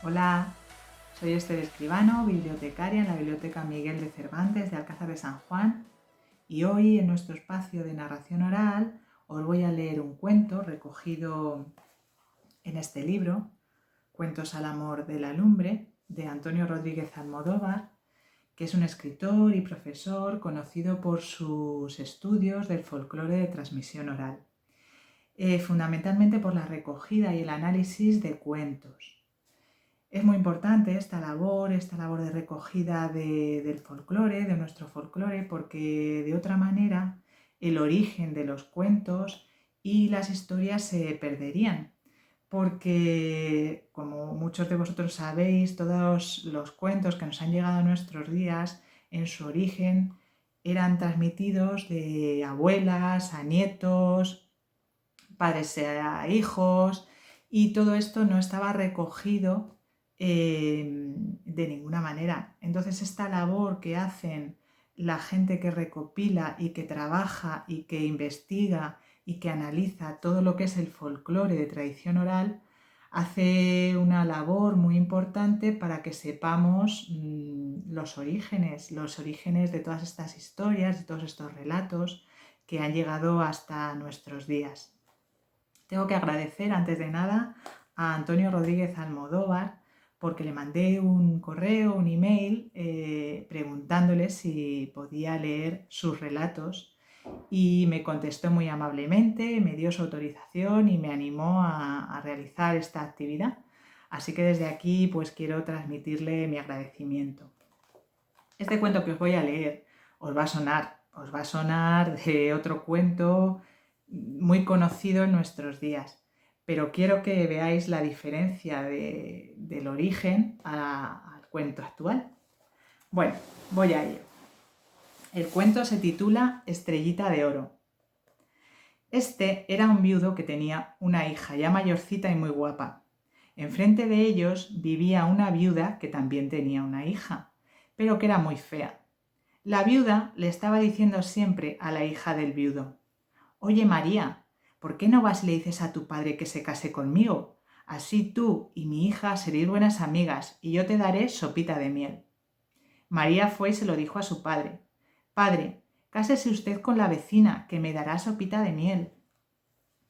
Hola, soy Esther Escribano, bibliotecaria en la Biblioteca Miguel de Cervantes de Alcázar de San Juan, y hoy en nuestro espacio de narración oral os voy a leer un cuento recogido en este libro, Cuentos al amor de la lumbre, de Antonio Rodríguez Almodóvar, que es un escritor y profesor conocido por sus estudios del folclore de transmisión oral, fundamentalmente por la recogida y el análisis de cuentos. Es muy importante esta labor de recogida del folclore, de nuestro folclore, porque de otra manera el origen de los cuentos y las historias se perderían. Porque, como muchos de vosotros sabéis, todos los cuentos que nos han llegado a nuestros días, en su origen, eran transmitidos de abuelas a nietos, padres a hijos, y todo esto no estaba recogido de ninguna manera. Entonces esta labor que hacen la gente que recopila y que trabaja y que investiga y que analiza todo lo que es el folclore de tradición oral, hace una labor muy importante para que sepamos los orígenes de todas estas historias, de todos estos relatos que han llegado hasta nuestros días. Tengo que agradecer antes de nada a Antonio Rodríguez Almodóvar, porque le mandé un correo, un email, preguntándole si podía leer sus relatos, y me contestó muy amablemente, me dio su autorización y me animó a realizar esta actividad. Así que desde aquí pues quiero transmitirle mi agradecimiento. Este cuento que os voy a leer os va a sonar de otro cuento muy conocido en nuestros días, pero quiero que veáis la diferencia del origen al cuento actual. Bueno, voy a ello. El cuento se titula Estrellita de Oro. Este era un viudo que tenía una hija ya mayorcita y muy guapa. Enfrente de ellos vivía una viuda que también tenía una hija, pero que era muy fea. La viuda le estaba diciendo siempre a la hija del viudo: «Oye, María, ¿por qué no vas y le dices a tu padre que se case conmigo? Así tú y mi hija seréis buenas amigas y yo te daré sopita de miel». María fue y se lo dijo a su padre: «Padre, cásese usted con la vecina, que me dará sopita de miel».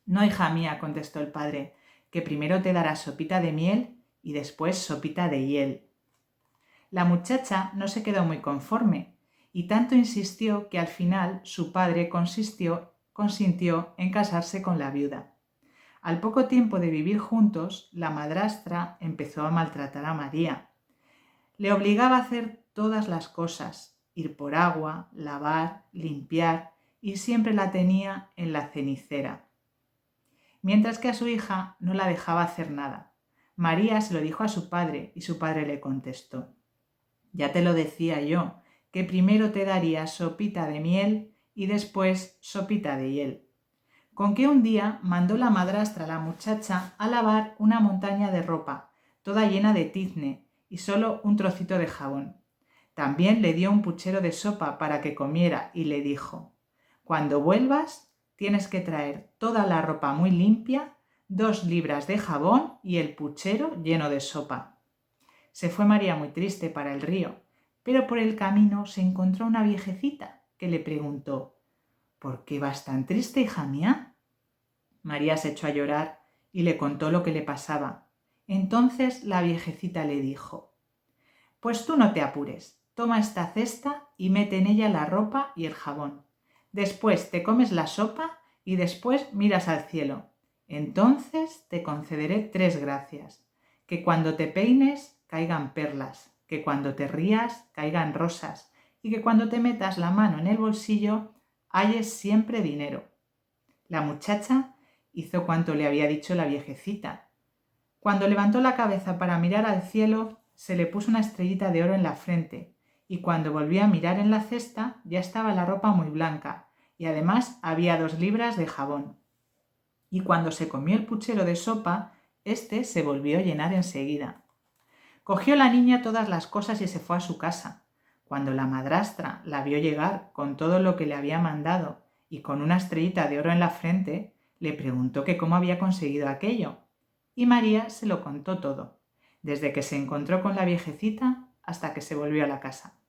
«No, hija mía», contestó el padre, «que primero te dará sopita de miel y después sopita de hiel». La muchacha no se quedó muy conforme y tanto insistió que al final su padre consintió en casarse con la viuda. Al poco tiempo de vivir juntos, la madrastra empezó a maltratar a María. Le obligaba a hacer todas las cosas: ir por agua, lavar, limpiar, y siempre la tenía en la cenicera. Mientras que a su hija no la dejaba hacer nada. María se lo dijo a su padre y su padre le contestó: «Ya te lo decía yo, que primero te daría sopita de miel y después sopita de hiel». Con que un día mandó la madrastra a la muchacha a lavar una montaña de ropa, toda llena de tizne y solo un trocito de jabón. También le dio un puchero de sopa para que comiera y le dijo: «Cuando vuelvas tienes que traer toda la ropa muy limpia, 2 libras de jabón y el puchero lleno de sopa». Se fue María muy triste para el río, pero por el camino se encontró una viejecita que le preguntó: «¿Por qué vas tan triste, hija mía?». María se echó a llorar y le contó lo que le pasaba. Entonces la viejecita le dijo: «Pues tú no te apures, toma esta cesta y mete en ella la ropa y el jabón. Después te comes la sopa y después miras al cielo. Entonces te concederé 3 gracias: que cuando te peines caigan perlas, que cuando te rías caigan rosas y que cuando te metas la mano en el bolsillo halles siempre dinero». La muchacha hizo cuanto le había dicho la viejecita. Cuando levantó la cabeza para mirar al cielo, se le puso una estrellita de oro en la frente, y cuando volvió a mirar en la cesta ya estaba la ropa muy blanca, y además había 2 libras de jabón. Y cuando se comió el puchero de sopa, este se volvió a llenar enseguida. Cogió la niña todas las cosas y se fue a su casa. Cuando la madrastra la vio llegar con todo lo que le había mandado y con una estrellita de oro en la frente, le preguntó que cómo había conseguido aquello. Y María se lo contó todo. desde que se encontró con la viejecita hasta que se volvió a la casa.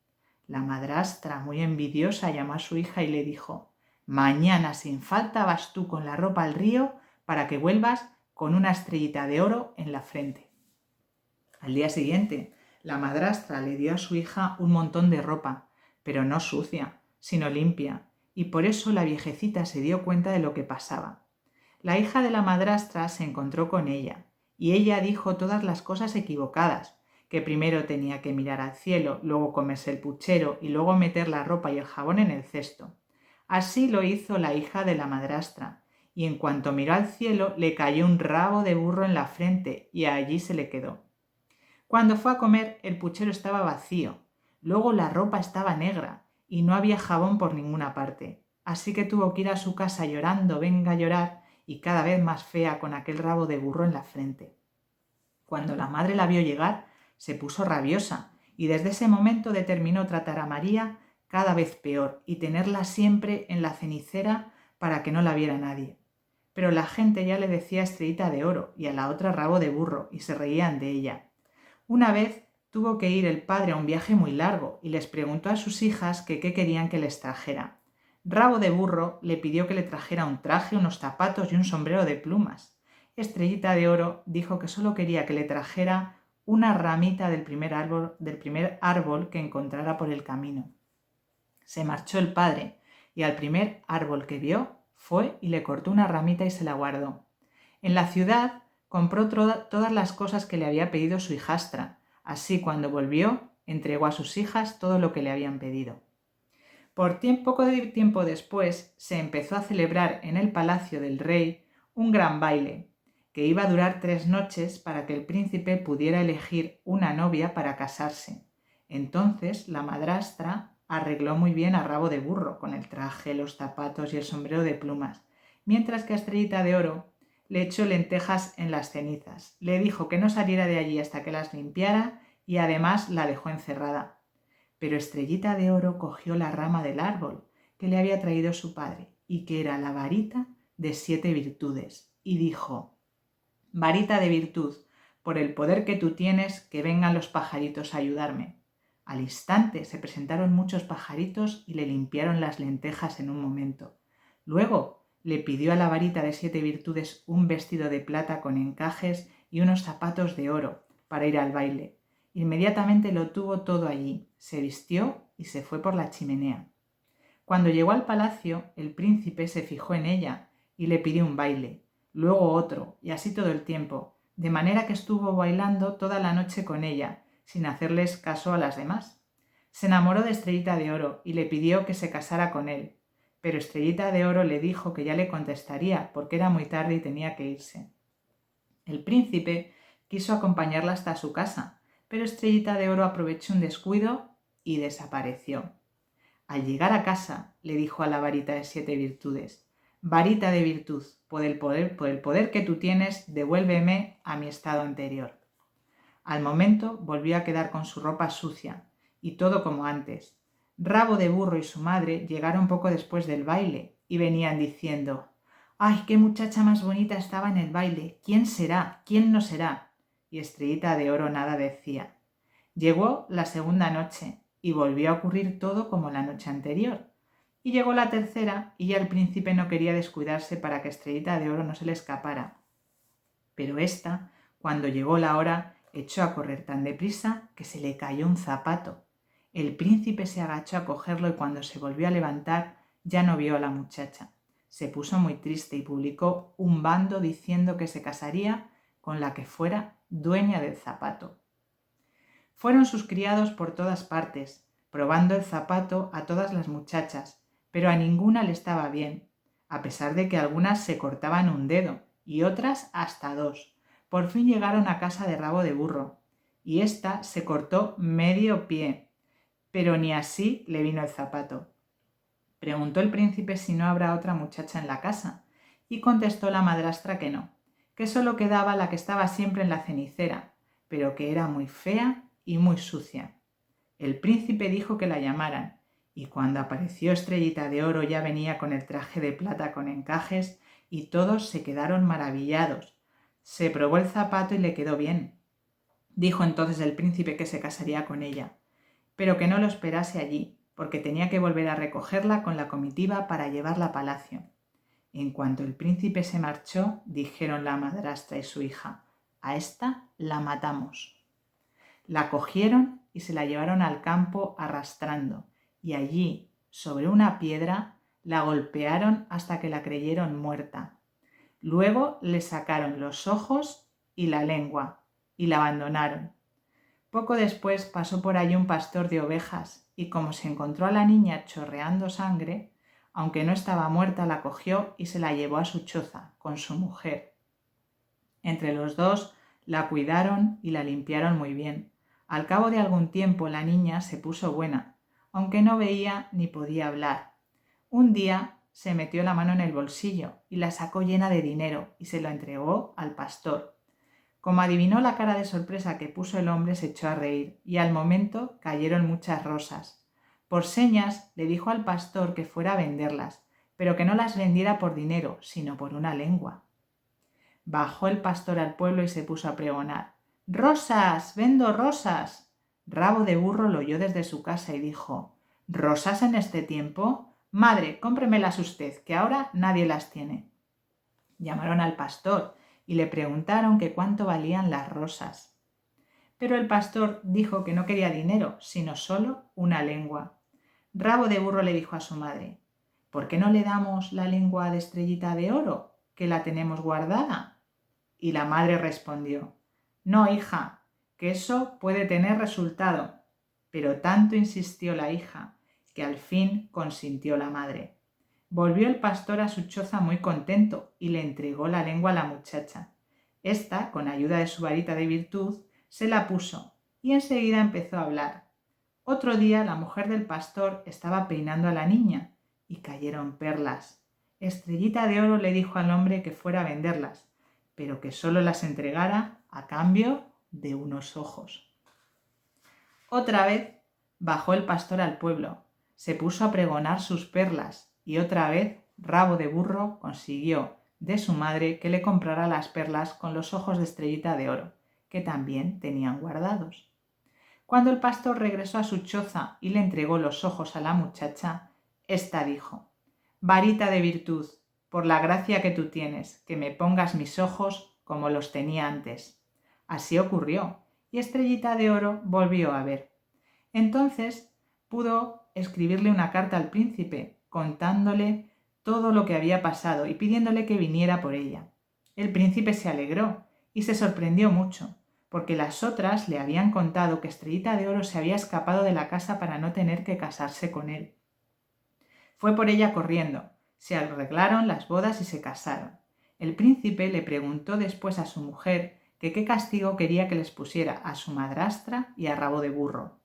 La madrastra, muy envidiosa, llamó a su hija y le dijo: «Mañana sin falta vas tú con la ropa al río para que vuelvas con una estrellita de oro en la frente». Al día siguiente, la madrastra le dio a su hija un montón de ropa, pero no sucia, sino limpia, y por eso la viejecita se dio cuenta de lo que pasaba. La hija de la madrastra se encontró con ella, y ella dijo todas las cosas equivocadas, que primero tenía que mirar al cielo, luego comerse el puchero y luego meter la ropa y el jabón en el cesto. Así lo hizo la hija de la madrastra, y en cuanto miró al cielo le cayó un rabo de burro en la frente y allí se le quedó. Cuando fue a comer, el puchero estaba vacío, luego la ropa estaba negra y no había jabón por ninguna parte, así que tuvo que ir a su casa llorando, venga a llorar, y cada vez más fea con aquel rabo de burro en la frente. Cuando la madre la vio llegar, se puso rabiosa y desde ese momento determinó tratar a María cada vez peor y tenerla siempre en la cenicera para que no la viera nadie. Pero la gente ya le decía Estrellita de Oro y a la otra rabo de burro y se reían de ella. Una vez tuvo que ir el padre a un viaje muy largo y les preguntó a sus hijas que qué querían que les trajera. Rabo de Burro le pidió que le trajera un traje, unos zapatos y un sombrero de plumas. Estrellita de Oro dijo que solo quería que le trajera una ramita del primer árbol que encontrara por el camino. Se marchó el padre y al primer árbol que vio fue y le cortó una ramita y se la guardó. En la ciudad compró todas las cosas que le había pedido su hijastra. Así, cuando volvió, entregó a sus hijas todo lo que le habían pedido. Poco tiempo después se empezó a celebrar en el palacio del rey un gran baile, que iba a durar 3 noches para que el príncipe pudiera elegir una novia para casarse. Entonces la madrastra arregló muy bien a Rabo de Burro, con el traje, los zapatos y el sombrero de plumas, mientras que a Estrellita de Oro le echó lentejas en las cenizas. Le dijo que no saliera de allí hasta que las limpiara y además la dejó encerrada. Pero Estrellita de Oro cogió la rama del árbol que le había traído su padre y que era la varita de 7 virtudes y dijo: «Varita de virtud, por el poder que tú tienes, que vengan los pajaritos a ayudarme». Al instante se presentaron muchos pajaritos y le limpiaron las lentejas en un momento. Luego le pidió a la varita de 7 virtudes un vestido de plata con encajes y unos zapatos de oro para ir al baile. Inmediatamente lo tuvo todo allí, se vistió y se fue por la chimenea. Cuando llegó al palacio, el príncipe se fijó en ella y le pidió un baile, luego otro, y así todo el tiempo, de manera que estuvo bailando toda la noche con ella, sin hacerles caso a las demás. Se enamoró de Estrellita de Oro y le pidió que se casara con él, pero Estrellita de Oro le dijo que ya le contestaría porque era muy tarde y tenía que irse. El príncipe quiso acompañarla hasta su casa, pero Estrellita de Oro aprovechó un descuido y desapareció. Al llegar a casa, le dijo a la varita de 7 virtudes: «Varita de virtud, por el poder que tú tienes, devuélveme a mi estado anterior». Al momento volvió a quedar con su ropa sucia, y todo como antes. Rabo de Burro y su madre llegaron poco después del baile, y venían diciendo: «¡Ay, qué muchacha más bonita estaba en el baile! ¿Quién será? ¿Quién no será?». Y Estrellita de Oro nada decía. Llegó la segunda noche, y volvió a ocurrir todo como la noche anterior. Y llegó la tercera, y ya el príncipe no quería descuidarse para que Estrellita de Oro no se le escapara. Pero ésta, cuando llegó la hora, echó a correr tan deprisa que se le cayó un zapato. El príncipe se agachó a cogerlo y cuando se volvió a levantar ya no vio a la muchacha. Se puso muy triste y publicó un bando diciendo que se casaría con la que fuera dueña del zapato. Fueron sus criados por todas partes, probando el zapato a todas las muchachas, pero a ninguna le estaba bien, a pesar de que algunas se cortaban un dedo y otras hasta 2. Por fin llegaron a casa de Rabo de Burro, y ésta se cortó medio pie, pero ni así le vino el zapato. Preguntó el príncipe si no habrá otra muchacha en la casa, y contestó la madrastra que no, que solo quedaba la que estaba siempre en la cenicera, pero que era muy fea y muy sucia. El príncipe dijo que la llamaran, y cuando apareció Estrellita de Oro ya venía con el traje de plata con encajes, y todos se quedaron maravillados. Se probó el zapato y le quedó bien. Dijo entonces el príncipe que se casaría con ella, pero que no lo esperase allí, porque tenía que volver a recogerla con la comitiva para llevarla a palacio. En cuanto el príncipe se marchó, dijeron la madrastra y su hija: «A esta la matamos». La cogieron y se la llevaron al campo arrastrando, y allí, sobre una piedra, la golpearon hasta que la creyeron muerta. Luego le sacaron los ojos y la lengua, y la abandonaron. Poco después pasó por allí un pastor de ovejas, y como se encontró a la niña chorreando sangre, aunque no estaba muerta, la cogió y se la llevó a su choza con su mujer. Entre los dos la cuidaron y la limpiaron muy bien. Al cabo de algún tiempo la niña se puso buena, aunque no veía ni podía hablar. Un día se metió la mano en el bolsillo y la sacó llena de dinero y se lo entregó al pastor. Como adivinó la cara de sorpresa que puso el hombre, se echó a reír y al momento cayeron muchas rosas. Por señas le dijo al pastor que fuera a venderlas, pero que no las vendiera por dinero, sino por una lengua. Bajó el pastor al pueblo y se puso a pregonar: «¡Rosas! ¡Vendo rosas!». Rabo de Burro lo oyó desde su casa y dijo: «¿Rosas en este tiempo? Madre, cómpremelas usted, que ahora nadie las tiene». Llamaron al pastor y le preguntaron que cuánto valían las rosas. Pero el pastor dijo que no quería dinero, sino solo una lengua. Rabo de Burro le dijo a su madre: «¿Por qué no le damos la lengua de Estrellita de Oro, que la tenemos guardada?». Y la madre respondió: «No, hija, que eso puede tener resultado». Pero tanto insistió la hija, que al fin consintió la madre. Volvió el pastor a su choza muy contento y le entregó la lengua a la muchacha. Esta, con ayuda de su varita de virtud, se la puso y enseguida empezó a hablar. Otro día la mujer del pastor estaba peinando a la niña y cayeron perlas. Estrellita de Oro le dijo al hombre que fuera a venderlas, pero que solo las entregara a cambio de unos ojos. Otra vez bajó el pastor al pueblo, se puso a pregonar sus perlas y otra vez Rabo de Burro consiguió de su madre que le comprara las perlas con los ojos de Estrellita de Oro, que también tenían guardados. Cuando el pastor regresó a su choza y le entregó los ojos a la muchacha, ésta dijo: «Varita de virtud, por la gracia que tú tienes, que me pongas mis ojos como los tenía antes». Así ocurrió, y Estrellita de Oro volvió a ver. Entonces pudo escribirle una carta al príncipe, contándole todo lo que había pasado y pidiéndole que viniera por ella. El príncipe se alegró y se sorprendió mucho, porque las otras le habían contado que Estrellita de Oro se había escapado de la casa para no tener que casarse con él. Fue por ella corriendo, se arreglaron las bodas y se casaron. El príncipe le preguntó después a su mujer que qué castigo quería que les pusiera a su madrastra y a Rabo de Burro.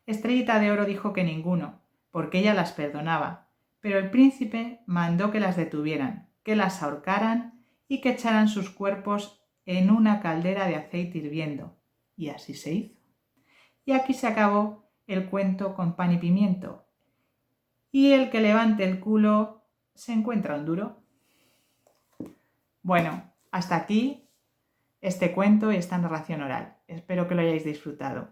Estrellita de Oro dijo que ninguno, porque ella las perdonaba, pero el príncipe mandó que las detuvieran, que las ahorcaran y que echaran sus cuerpos en una caldera de aceite hirviendo, y así se hizo. Y aquí se acabó el cuento con pan y pimiento, y el que levante el culo se encuentra un duro. Bueno, hasta aquí este cuento y esta narración oral. Espero que lo hayáis disfrutado.